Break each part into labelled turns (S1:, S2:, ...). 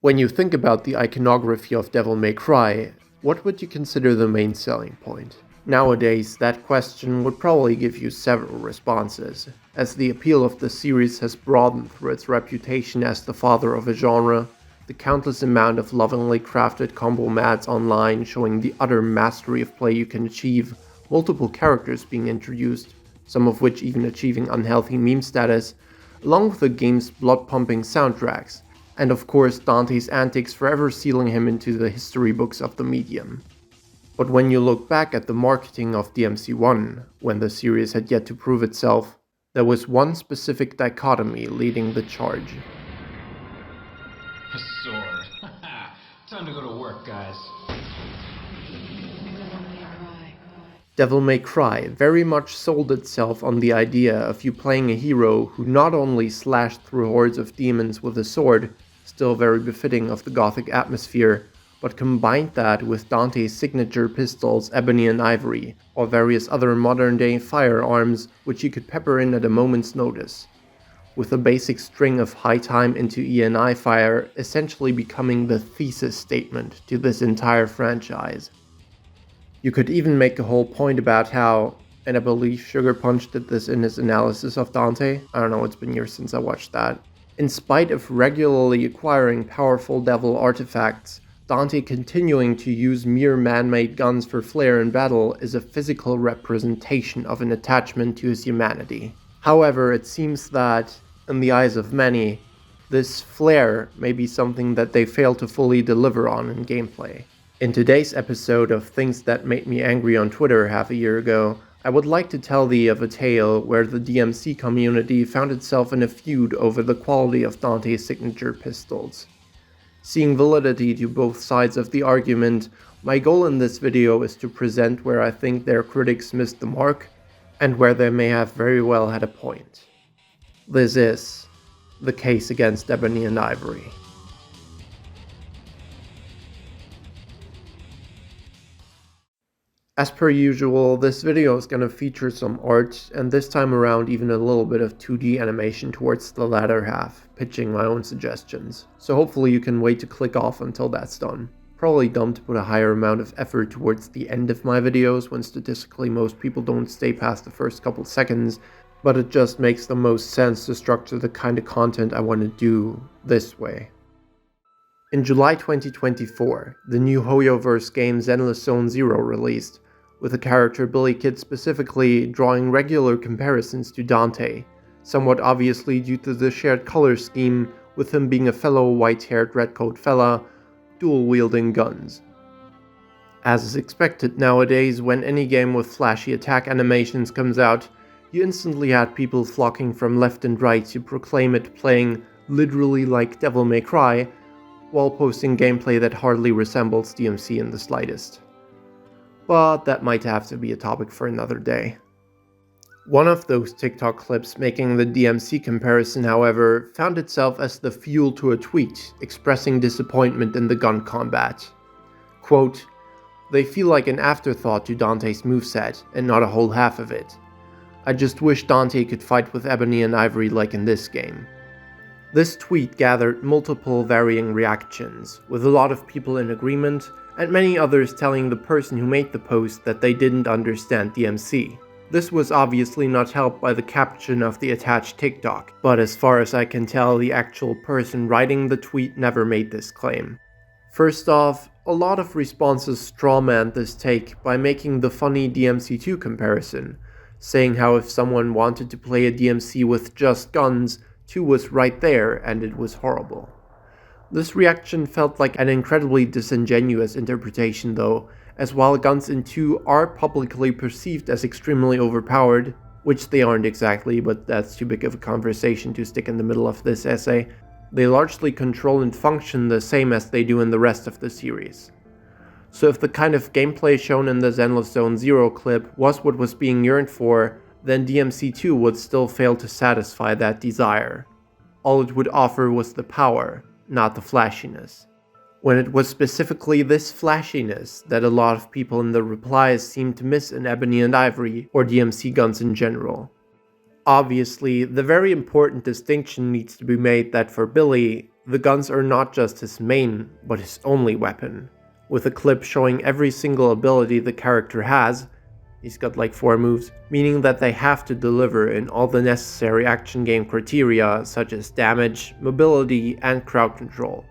S1: When you think about the iconography of Devil May Cry, what would you consider the main selling point? Nowadays, that question would probably give you several responses, as the appeal of the series has broadened through its reputation as the father of a genre, the countless amount of lovingly crafted combo mats online showing the utter mastery of play you can achieve, multiple characters being introduced, some of which even achieving unhealthy meme status, along with the game's blood-pumping soundtracks, and of course Dante's antics forever sealing him into the history books of the medium. But when you look back at the marketing of DMC1, when the series had yet to prove itself, there was one specific dichotomy leading the charge.
S2: A sword. Time to go to work, guys.
S1: Devil May Cry very much sold itself on the idea of you playing a hero who not only slashed through hordes of demons with a sword, still very befitting of the gothic atmosphere, but combined that with Dante's signature pistols Ebony&Ivory, or various other modern-day firearms which you could pepper in at a moment's notice, with a basic string of high time into E&I fire essentially becoming the thesis statement to this entire franchise. You could even make a whole point about how, and I believe Sugar Punch did this in his analysis of Dante, I don't know, it's been years since I watched that, in spite of regularly acquiring powerful devil artifacts, Dante continuing to use mere man-made guns for flair in battle is a physical representation of an attachment to his humanity. However, it seems that, in the eyes of many, this flair may be something that they fail to fully deliver on in gameplay. In today's episode of Things That Made Me Angry on Twitter half a year ago, I would like to tell thee of a tale where the DMC community found itself in a feud over the quality of Dante's signature pistols. Seeing validity to both sides of the argument, my goal in this video is to present where I think their critics missed the mark, and where they may have very well had a point. This is the case against Ebony&Ivory. As per usual, this video is going to feature some art, and this time around even a little bit of 2D animation towards the latter half, pitching my own suggestions. So hopefully you can wait to click off until that's done. Probably dumb to put a higher amount of effort towards the end of my videos when statistically most people don't stay past the first couple seconds, but it just makes the most sense to structure the kind of content I want to do this way. In July 2024, the new Hoyoverse game Zenless Zone Zero released, with the character Billy Kid specifically drawing regular comparisons to Dante, somewhat obviously due to the shared color scheme, with him being a fellow white-haired redcoat fella, dual-wielding guns. As is expected nowadays, when any game with flashy attack animations comes out, you instantly had people flocking from left and right to proclaim it playing literally like Devil May Cry, while posting gameplay that hardly resembles DMC in the slightest. But that might have to be a topic for another day. One of those TikTok clips making the DMC comparison, however, found itself as the fuel to a tweet expressing disappointment in the gun combat. Quote, "They feel like an afterthought to Dante's moveset, and not a whole half of it. I just wish Dante could fight with Ebony&Ivory like in this game." This tweet gathered multiple varying reactions, with a lot of people in agreement, and many others telling the person who made the post that they didn't understand DMC. This was obviously not helped by the caption of the attached TikTok, but as far as I can tell, the actual person writing the tweet never made this claim. First off, a lot of responses strawmanned this take by making the funny DMC2 comparison, saying how if someone wanted to play a DMC with just guns, 2 was right there and it was horrible. This reaction felt like an incredibly disingenuous interpretation though, as while guns in 2 are publicly perceived as extremely overpowered, which they aren't exactly, but that's too big of a conversation to stick in the middle of this essay, they largely control and function the same as they do in the rest of the series. So if the kind of gameplay shown in the Zenless Zone Zero clip was what was being yearned for, then DMC2 would still fail to satisfy that desire. All it would offer was the power, not the flashiness. When it was specifically this flashiness that a lot of people in the replies seemed to miss in Ebony&Ivory or DMC guns in general. Obviously, the very important distinction needs to be made that for Billy, The guns are not just his main, but his only weapon. With a clip showing every single ability the character has, he's got like 4 moves, meaning that they have to deliver in all the necessary action game criteria such as damage, mobility, and crowd control.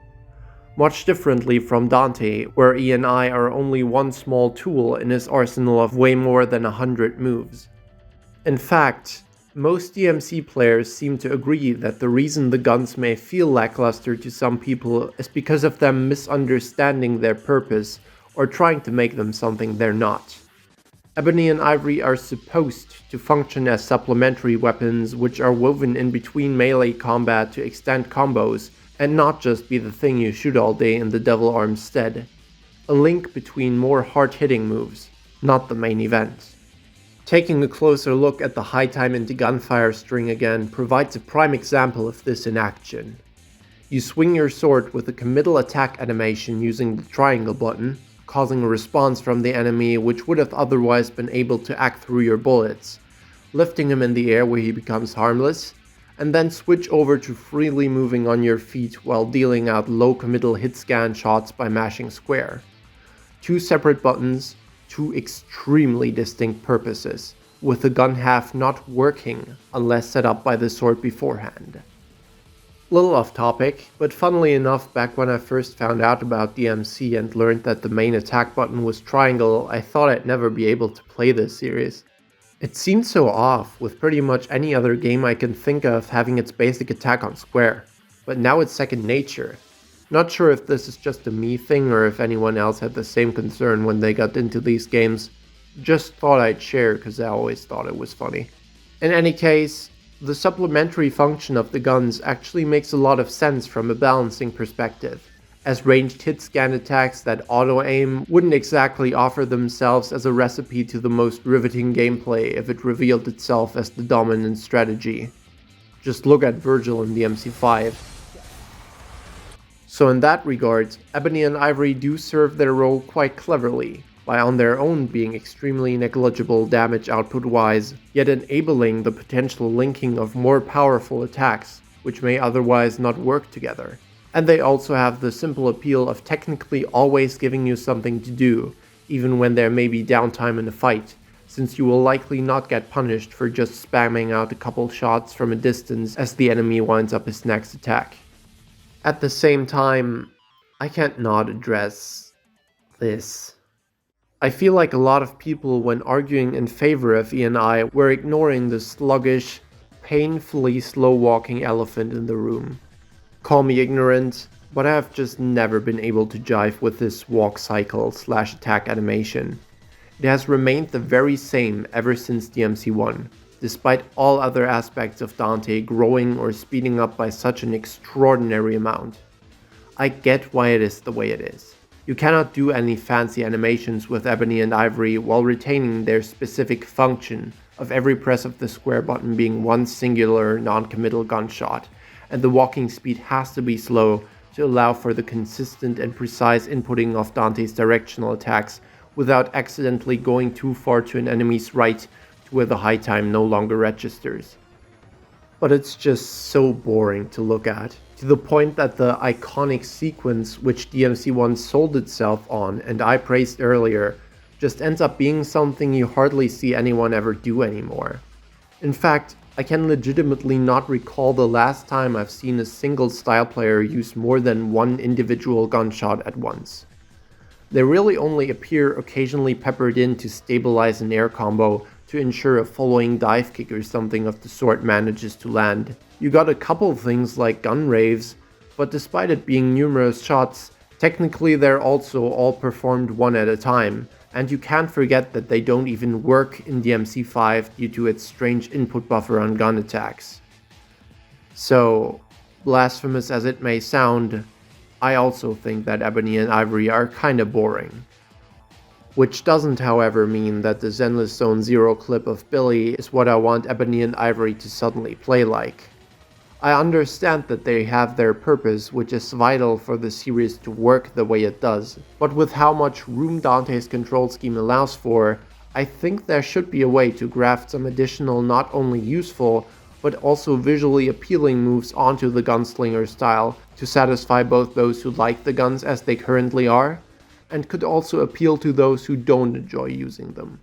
S1: Much differently from Dante, where E and I are only one small tool in his arsenal of way more than 100 moves. In fact, most DMC players seem to agree that the reason the guns may feel lackluster to some people is because of them misunderstanding their purpose or trying to make them something they're not. Ebony and Ivory are supposed to function as supplementary weapons which are woven in between melee combat to extend combos and not just be the thing you shoot all day in the Devil Arm's stead. A link between more hard-hitting moves, not the main event. Taking a closer look at the high time into gunfire string again provides a prime example of this in action. You swing your sword with a committal attack animation using the triangle button, causing a response from the enemy which would have otherwise been able to act through your bullets, lifting him in the air where he becomes harmless, and then switch over to freely moving on your feet while dealing out low committal hit scan shots by mashing square. 2 separate buttons, 2 extremely distinct purposes, with the gun half not working unless set up by the sword beforehand. Little off topic, but funnily enough, back when I first found out about DMC and learned that the main attack button was triangle, I thought I'd never be able to play this series. It seemed so off, with pretty much any other game I can think of having its basic attack on square, but now it's second nature. Not sure if this is just a me thing or if anyone else had the same concern when they got into these games. Just thought I'd share because I always thought it was funny. In any case, the supplementary function of the guns actually makes a lot of sense from a balancing perspective, as ranged hit scan attacks that auto-aim wouldn't exactly offer themselves as a recipe to the most riveting gameplay if it revealed itself as the dominant strategy. Just look at Virgil in DMC5. So in that regard, Ebony and Ivory do serve their role quite cleverly, by on their own being extremely negligible damage output wise, yet enabling the potential linking of more powerful attacks, which may otherwise not work together. And they also have the simple appeal of technically always giving you something to do, even when there may be downtime in a fight, since you will likely not get punished for just spamming out a couple shots from a distance as the enemy winds up his next attack. At the same time, I can't not address this. I feel like a lot of people, when arguing in favor of E&I, were ignoring the sluggish, painfully slow-walking elephant in the room. Call me ignorant, but I have just never been able to jive with this walk cycle / attack animation. It has remained the very same ever since DMC1, despite all other aspects of Dante growing or speeding up by such an extraordinary amount. I get why it is the way it is. You cannot do any fancy animations with Ebony and Ivory while retaining their specific function of every press of the square button being one singular non-committal gunshot, and the walking speed has to be slow to allow for the consistent and precise inputting of Dante's directional attacks without accidentally going too far to an enemy's right to where the high time no longer registers. But it's just so boring to look at, to the point that the iconic sequence which DMC1 sold itself on and I praised earlier just ends up being something you hardly see anyone ever do anymore. In fact, I can legitimately not recall the last time I've seen a single style player use more than one individual gunshot at once. They really only appear occasionally peppered in to stabilize an air combo to ensure a following dive kick or something of the sort manages to land. You got a couple things like gun raves, but despite it being numerous shots, technically they're also all performed one at a time, and you can't forget that they don't even work in DMC5 due to its strange input buffer on gun attacks. So, blasphemous as it may sound, I also think that Ebony and Ivory are kinda boring. Which doesn't, however, mean that the Zenless Zone Zero clip of Billy is what I want Ebony and Ivory to suddenly play like. I understand that they have their purpose, which is vital for the series to work the way it does, but with how much room Dante's control scheme allows for, I think there should be a way to graft some additional not only useful, but also visually appealing moves onto the gunslinger style to satisfy both those who like the guns as they currently are, and could also appeal to those who don't enjoy using them.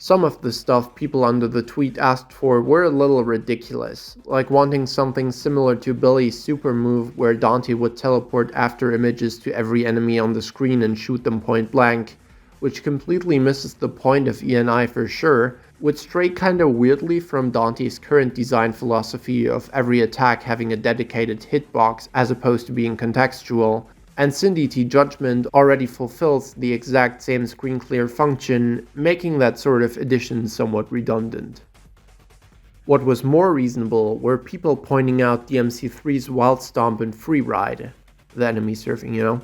S1: Some of the stuff people under the tweet asked for were a little ridiculous, like wanting something similar to Billy's super move where Dante would teleport after images to every enemy on the screen and shoot them point blank, which completely misses the point of E&I for sure, would stray kinda weirdly from Dante's current design philosophy of every attack having a dedicated hitbox as opposed to being contextual, and Cindy T Judgment already fulfills the exact same screen clear function, making that sort of addition somewhat redundant. What was more reasonable were people pointing out DMC3's Wild Stomp and Free Ride, the enemy surfing,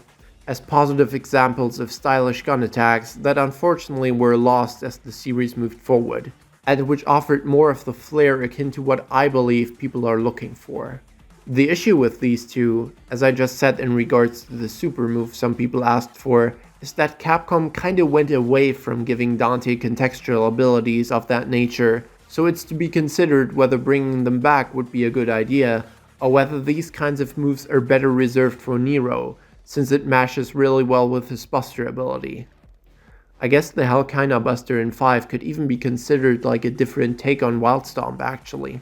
S1: as positive examples of stylish gun attacks that unfortunately were lost as the series moved forward, and which offered more of the flair akin to what I believe people are looking for. The issue with these two, as I just said in regards to the super move some people asked for, is that Capcom kinda went away from giving Dante contextual abilities of that nature, so it's to be considered whether bringing them back would be a good idea, or whether these kinds of moves are better reserved for Nero, since it mashes really well with his Buster ability. I guess the Hellkina Buster in 5 could even be considered like a different take on Wild Stomp actually.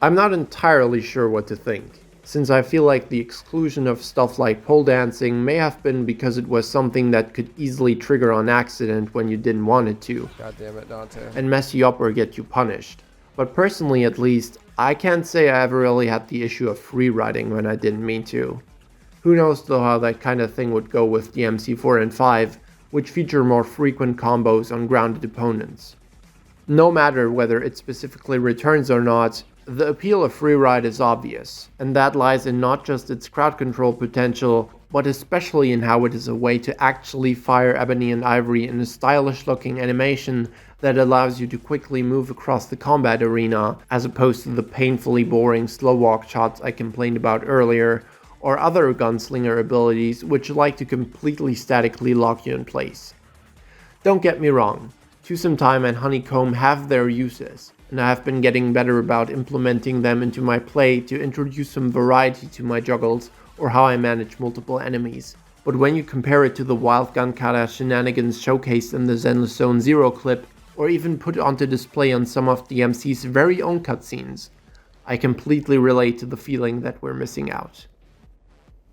S1: I'm not entirely sure what to think, since I feel like the exclusion of stuff like pole dancing may have been because it was something that could easily trigger on accident when you didn't want it to,
S3: God damn it, Dante.
S1: and mess you up or get you punished. But personally at least, I can't say I ever really had the issue of free riding when I didn't mean to. Who knows though how that kind of thing would go with DMC4 and 5, which feature more frequent combos on grounded opponents. No matter whether it specifically returns or not, the appeal of Free Ride is obvious, and that lies in not just its crowd control potential, but especially in how it is a way to actually fire Ebony&Ivory in a stylish looking animation that allows you to quickly move across the combat arena, as opposed to the painfully boring slow walk shots I complained about earlier, or other gunslinger abilities which like to completely statically lock you in place. Don't get me wrong, Twosome Time and Honeycomb have their uses, and I have been getting better about implementing them into my play to introduce some variety to my juggles or how I manage multiple enemies. But when you compare it to the wild gun kata shenanigans showcased in the Zenless Zone Zero clip, or even put onto display on some of DMC's very own cutscenes, I completely relate to the feeling that we're missing out.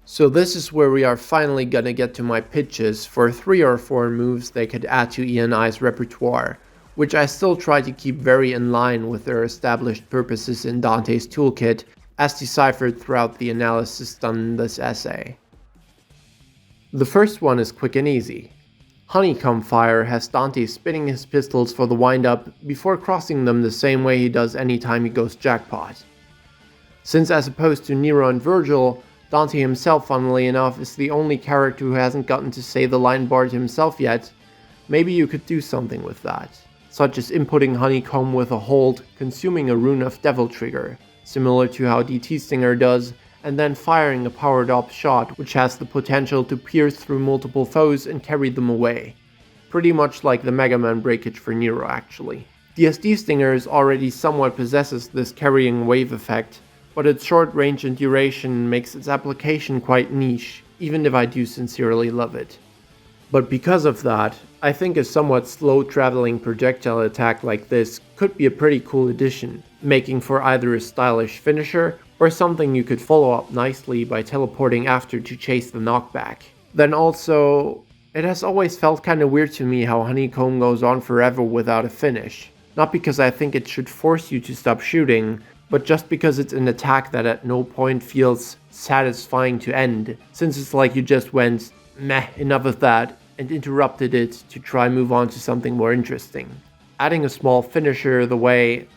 S1: So this is where we are finally gonna get to my pitches for 3 or 4 moves they could add to E&I's repertoire, which I still try to keep very in line with their established purposes in Dante's toolkit, as deciphered throughout the analysis done in this essay. The first one is quick and easy. Honeycomb Fire has Dante spinning his pistols for the windup before crossing them the same way he does anytime he goes jackpot. Since as opposed to Nero and Virgil, Dante himself, funnily enough, is the only character who hasn't gotten to say the line bard himself yet, maybe you could do something with that, such as inputting Honeycomb with a hold, consuming a rune of Devil Trigger, similar to how DT Stinger does, and then firing a powered up shot which has the potential to pierce through multiple foes and carry them away. Pretty much like the Mega Man breakage for Nero actually. DSD Stingers already somewhat possesses this carrying wave effect, but its short range and duration makes its application quite niche, even if I do sincerely love it. But because of that, I think a somewhat slow traveling projectile attack like this could be a pretty cool addition, making for either a stylish finisher or something you could follow up nicely by teleporting after to chase the knockback. Then also, it has always felt kinda weird to me how Honeycomb goes on forever without a finish. Not because I think it should force you to stop shooting, but just because it's an attack that at no point feels satisfying to end, since it's like you just went, meh, enough of that, and interrupted it to try move on to something more interesting. Adding a small finisher the way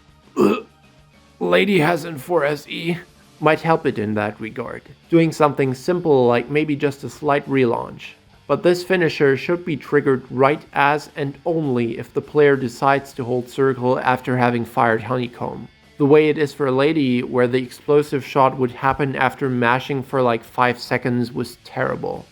S1: Lady has in 4SE might help it in that regard, doing something simple like maybe just a slight relaunch. But this finisher should be triggered right as and only if the player decides to hold circle after having fired Honeycomb. The way it is for Lady, where the explosive shot would happen after mashing for like 5 seconds, was terrible.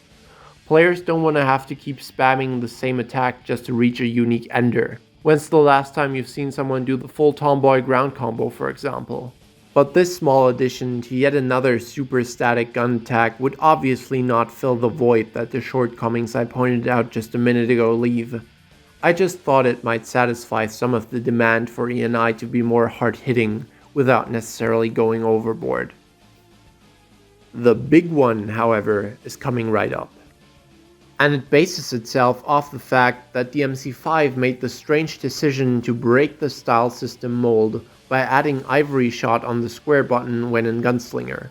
S1: Players don't want to have to keep spamming the same attack just to reach a unique ender. When's the last time you've seen someone do the full tomboy ground combo, for example? But this small addition to yet another super static gun attack would obviously not fill the void that the shortcomings I pointed out just a minute ago leave. I just thought it might satisfy some of the demand for E&I to be more hard-hitting without necessarily going overboard. The big one, however, is coming right up. And it bases itself off the fact that DMC5 made the strange decision to break the style system mold by adding Ivory Shot on the square button when in Gunslinger.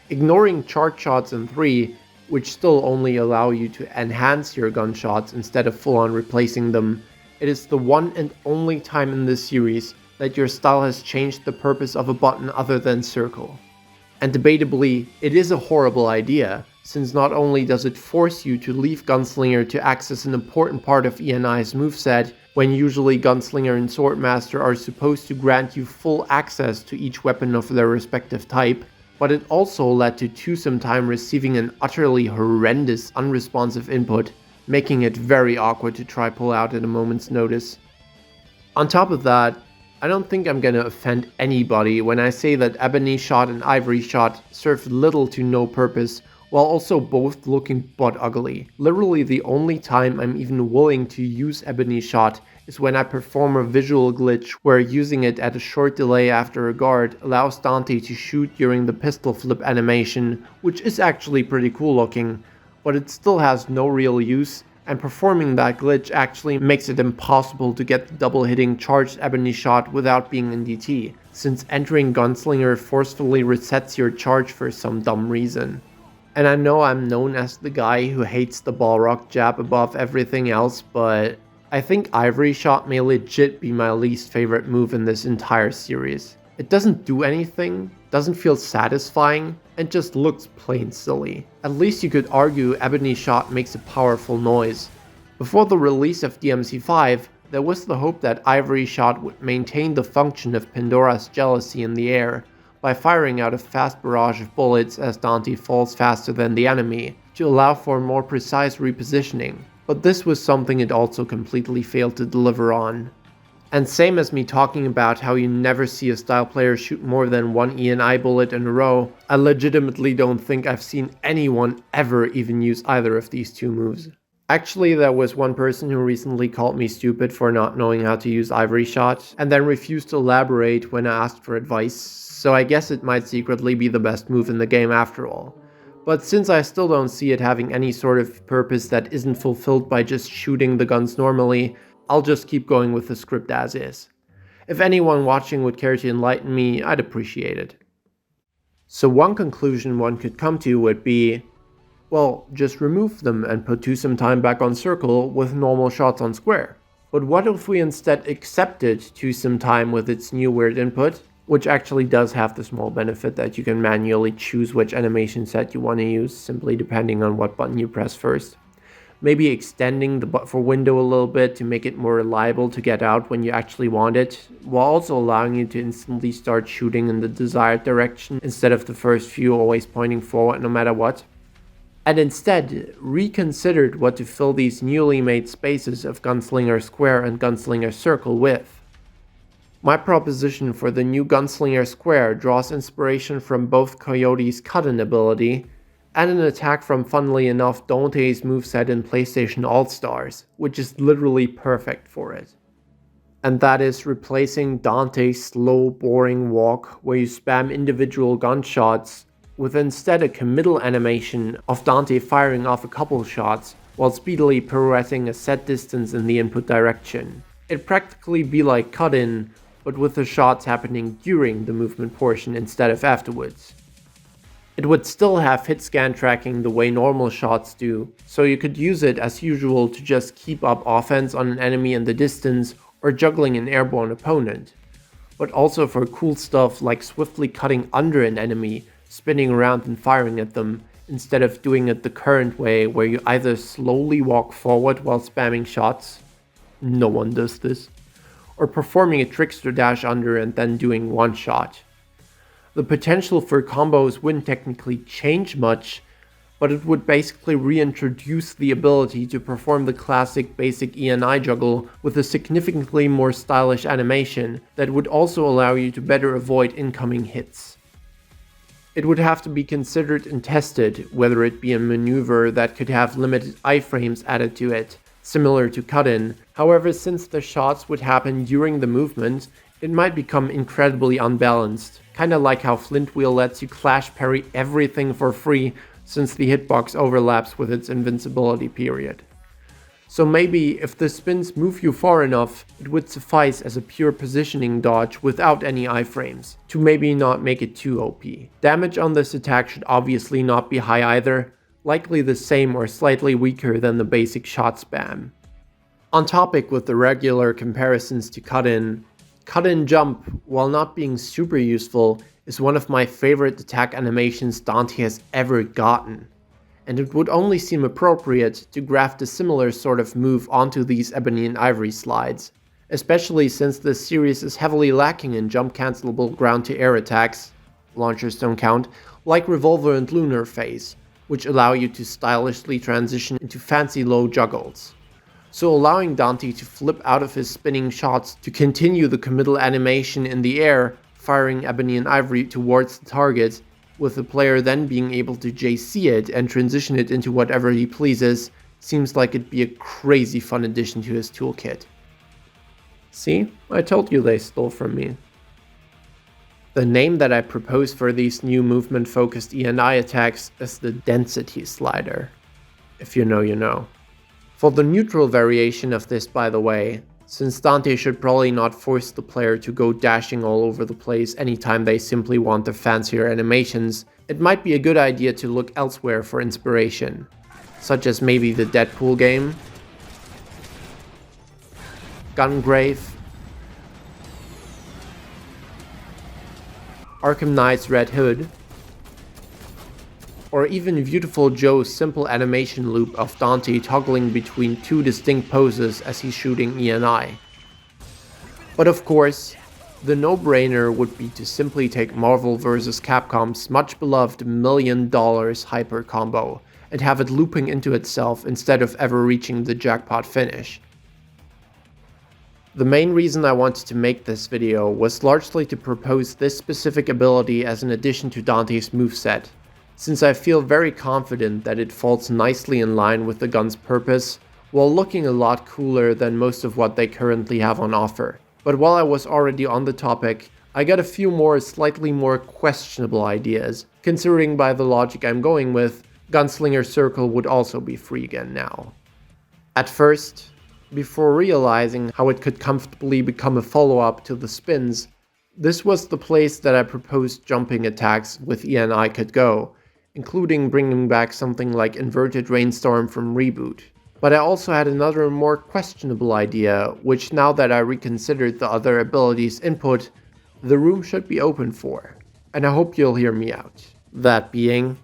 S1: Ignoring charge shots in 3, which still only allow you to enhance your gunshots instead of full-on replacing them, it is the one and only time in this series that your style has changed the purpose of a button other than circle. And debatably, it is a horrible idea, since not only does it force you to leave Gunslinger to access an important part of E&I's moveset, when usually Gunslinger and Swordmaster are supposed to grant you full access to each weapon of their respective type, but it also led to twosome time receiving an utterly horrendous unresponsive input, making it very awkward to try pull out at a moment's notice. On top of that, I don't think I'm gonna offend anybody when I say that Ebony Shot and Ivory Shot served little to no purpose, while also both looking butt ugly. Literally the only time I'm even willing to use Ebony Shot is when I perform a visual glitch where using it at a short delay after a guard allows Dante to shoot during the pistol flip animation, which is actually pretty cool looking, but it still has no real use, and performing that glitch actually makes it impossible to get the double hitting charged Ebony Shot without being in DT, since entering Gunslinger forcefully resets your charge for some dumb reason. And I know I'm known as the guy who hates the Balrog jab above everything else, but I think Ivory Shot may legit be my least favorite move in this entire series. It doesn't do anything, doesn't feel satisfying, and just looks plain silly. At least you could argue Ebony Shot makes a powerful noise. Before the release of DMC5, there was the hope that Ivory Shot would maintain the function of Pandora's jealousy in the air, by firing out a fast barrage of bullets as Dante falls faster than the enemy, to allow for more precise repositioning, but this was something it also completely failed to deliver on. And same as me talking about how you never see a style player shoot more than one E&I bullet in a row, I legitimately don't think I've seen anyone ever even use either of these two moves. Actually, there was one person who recently called me stupid for not knowing how to use Ivory Shot, and then refused to elaborate when I asked for advice, so I guess it might secretly be the best move in the game after all. But since I still don't see it having any sort of purpose that isn't fulfilled by just shooting the guns normally, I'll just keep going with the script as is. If anyone watching would care to enlighten me, I'd appreciate it. So one conclusion one could come to would be, well, just remove them and put twosome time back on circle with normal shots on square. But what if we instead accepted twosome time with its new weird input, which actually does have the small benefit that you can manually choose which animation set you want to use, simply depending on what button you press first. Maybe extending the buffer window a little bit to make it more reliable to get out when you actually want it, while also allowing you to instantly start shooting in the desired direction instead of the first few always pointing forward no matter what. And instead, reconsidered what to fill these newly made spaces of Gunslinger Square and Gunslinger Circle with. My proposition for the new Gunslinger Square draws inspiration from both Coyote's cut-in ability and an attack from, funnily enough, Dante's moveset in PlayStation All-Stars, which is literally perfect for it. And that is replacing Dante's slow, boring walk where you spam individual gunshots with instead a committal animation of Dante firing off a couple shots while speedily pirouetting a set distance in the input direction. It'd practically be like cut-in, but with the shots happening during the movement portion instead of afterwards. It would still have hit scan tracking the way normal shots do, so you could use it as usual to just keep up offense on an enemy in the distance or juggling an airborne opponent, but also for cool stuff like swiftly cutting under an enemy, spinning around and firing at them, instead of doing it the current way where you either slowly walk forward while spamming shots, no one does this, or performing a trickster dash under and then doing one shot. The potential for combos wouldn't technically change much, but it would basically reintroduce the ability to perform the classic basic ENI juggle with a significantly more stylish animation that would also allow you to better avoid incoming hits. It would have to be considered and tested whether it be a maneuver that could have limited iframes added to it, similar to cut-in. However, since the shots would happen during the movement, it might become incredibly unbalanced, kinda like how Flint Wheel lets you clash parry everything for free since the hitbox overlaps with its invincibility period. So maybe if the spins move you far enough, it would suffice as a pure positioning dodge without any iframes, to maybe not make it too OP. Damage on this attack should obviously not be high either, likely the same or slightly weaker than the basic shot spam. On topic with the regular comparisons to cut-in jump, while not being super useful, is one of my favorite attack animations Dante has ever gotten. And it would only seem appropriate to graft a similar sort of move onto these Ebony&Ivory slides, especially since this series is heavily lacking in jump cancelable ground to air attacks, launchers don't count, like Revolver and Lunar Phase, which allow you to stylishly transition into fancy low juggles. So allowing Dante to flip out of his spinning shots to continue the committal animation in the air, firing Ebony&Ivory towards the target, with the player then being able to JC it and transition it into whatever he pleases, seems like it'd be a crazy fun addition to his toolkit. See? I told you they stole from me. The name that I propose for these new movement-focused ENI attacks is the Density Slider. If you know, you know. For the neutral variation of this, by the way, since Dante should probably not force the player to go dashing all over the place anytime they simply want the fancier animations, it might be a good idea to look elsewhere for inspiration, such as maybe the Deadpool game, Gungrave, Arkham Knight's Red Hood, or even Beautiful Joe's simple animation loop of Dante toggling between two distinct poses as he's shooting ENI. But of course, the no-brainer would be to simply take Marvel vs. Capcom's much beloved $1 million hyper combo and have it looping into itself instead of ever reaching the jackpot finish. The main reason I wanted to make this video was largely to propose this specific ability as an addition to Dante's moveset, since I feel very confident that it falls nicely in line with the gun's purpose, while looking a lot cooler than most of what they currently have on offer. But while I was already on the topic, I got a few more slightly more questionable ideas, considering by the logic I'm going with, Gunslinger Circle would also be free again now. At first, before realizing how it could comfortably become a follow-up to the spins, this was the place that I proposed jumping attacks with ENI could go, including bringing back something like Inverted Rainstorm from Reboot. But I also had another more questionable idea, which now that I reconsidered the other abilities input, the room should be open for, and I hope you'll hear me out. That being,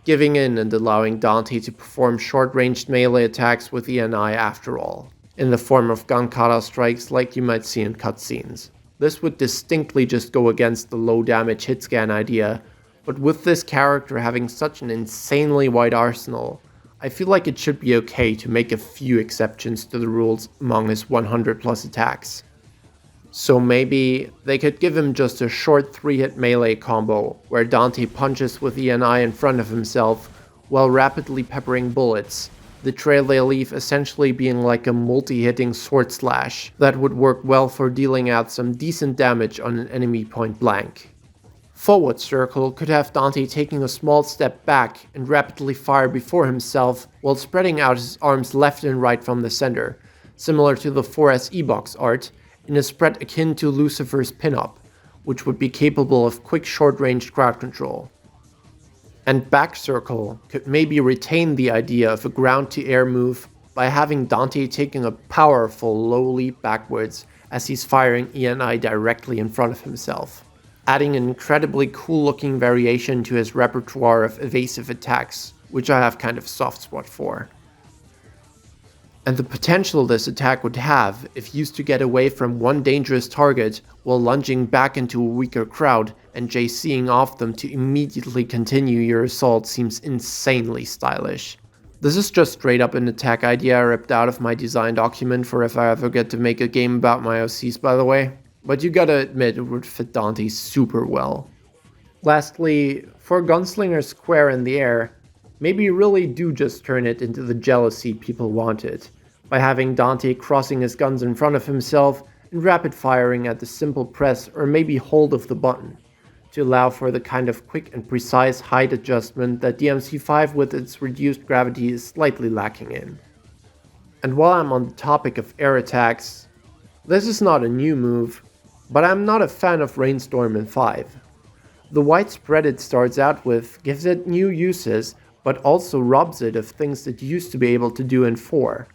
S1: giving in and allowing Dante to perform short-ranged melee attacks with ENI after all, in the form of gun kata strikes like you might see in cutscenes. This would distinctly just go against the low damage hit scan idea, but with this character having such an insanely wide arsenal, I feel like it should be okay to make a few exceptions to the rules among his 100 plus attacks. So maybe they could give him just a short 3-hit melee combo, where Dante punches with ENI in front of himself while rapidly peppering bullets, the trail they leave essentially being like a multi-hitting sword slash that would work well for dealing out some decent damage on an enemy point blank. Forward Circle could have Dante taking a small step back and rapidly fire before himself while spreading out his arms left and right from the center, similar to the 4S E-Box art, in a spread akin to Lucifer's pinup, which would be capable of quick short-range crowd control. And Back Circle could maybe retain the idea of a ground-to-air move by having Dante taking a powerful low leap backwards as he's firing ENI directly in front of himself, adding an incredibly cool-looking variation to his repertoire of evasive attacks, which I have kind of soft spot for. and the potential this attack would have if used to get away from one dangerous target while lunging back into a weaker crowd and JCing off them to immediately continue your assault seems insanely stylish. This is just straight up an attack idea I ripped out of my design document for if I ever get to make a game about my OCs, by the way, but you gotta admit it would fit Dante super well. Lastly, for Gunslinger's square in the air, maybe you really do just turn it into the jealousy people wanted, by having Dante crossing his guns in front of himself and rapid firing at the simple press or maybe hold of the button, to allow for the kind of quick and precise height adjustment that DMC5 with its reduced gravity is slightly lacking in. And while I'm on the topic of air attacks, this is not a new move, but I'm not a fan of Rainstorm in 5. The widespread it starts out with gives it new uses, but also robs it of things it used to be able to do in 4.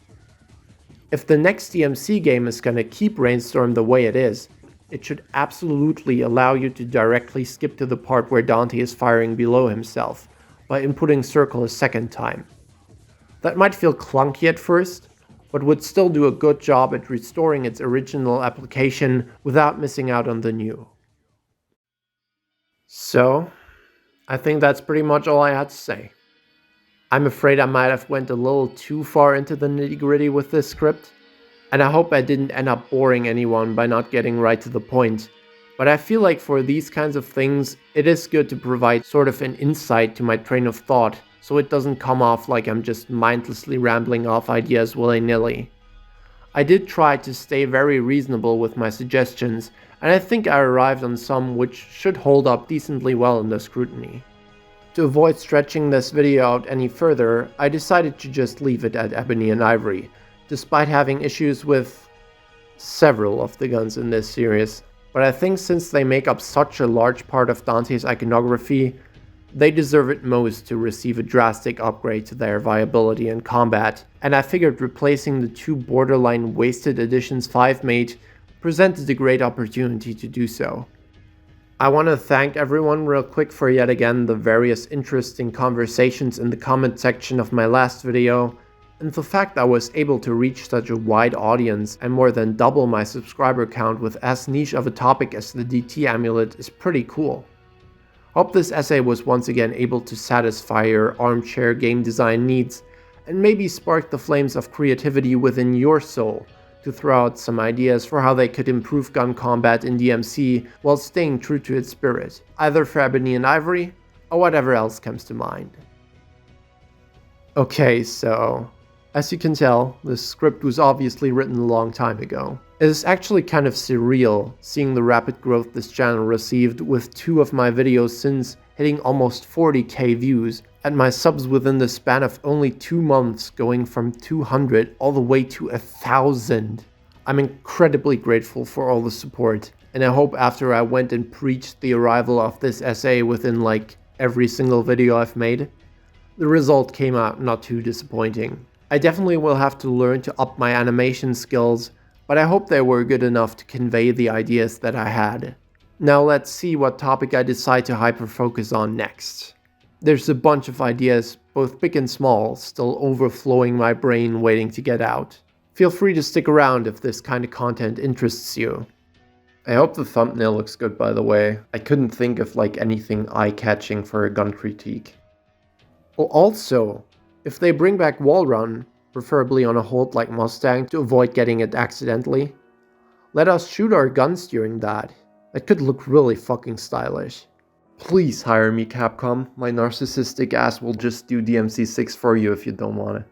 S1: If the next DMC game is gonna keep Rainstorm the way it is, it should absolutely allow you to directly skip to the part where Dante is firing below himself, by inputting Circle a second time. That might feel clunky at first, but would still do a good job at restoring its original application without missing out on the new. So, I think that's pretty much all I had to say. I'm afraid I might have went a little too far into the nitty-gritty with this script, and I hope I didn't end up boring anyone by not getting right to the point, but I feel like for these kinds of things, it is good to provide sort of an insight to my train of thought, so it doesn't come off like I'm just mindlessly rambling off ideas willy-nilly. I did try to stay very reasonable with my suggestions, and I think I arrived on some which should hold up decently well in the scrutiny. To avoid stretching this video out any further, I decided to just leave it at Ebony&Ivory, despite having issues with several of the guns in this series. But I think since they make up such a large part of Dante's iconography, they deserve it most to receive a drastic upgrade to their viability in combat, and I figured replacing the two borderline wasted additions 5 made presented a great opportunity to do so. I want to thank everyone real quick for yet again the various interesting conversations in the comment section of my last video, and the fact I was able to reach such a wide audience and more than double my subscriber count with as niche of a topic as the DT amulet is pretty cool. Hope this essay was once again able to satisfy your armchair game design needs, and maybe spark the flames of creativity within your soul to throw out some ideas for how they could improve gun combat in DMC while staying true to its spirit, either for Ebony&Ivory or whatever else comes to mind. Okay, so as you can tell, this script was obviously written a long time ago. It is actually kind of surreal seeing the rapid growth this channel received, with 2 of my videos since hitting almost 40k views, and my subs within the span of only 2 months going from 200 all the way to 1,000. I'm incredibly grateful for all the support, and I hope after I went and preached the arrival of this essay within like every single video I've made, the result came out not too disappointing. I definitely will have to learn to up my animation skills, but I hope they were good enough to convey the ideas that I had. Now let's see what topic I decide to hyper-focus on next. There's a bunch of ideas, both big and small, still overflowing my brain waiting to get out. Feel free to stick around if this kind of content interests you. I hope the thumbnail looks good, by the way. I couldn't think of like anything eye-catching for a gun critique. Oh, also, if they bring back wall run, preferably on a hold like Mustang to avoid getting it accidentally, let us shoot our guns during that. That could look really fucking stylish. Please hire me, Capcom. My narcissistic ass will just do DMC6 for you if you don't want it.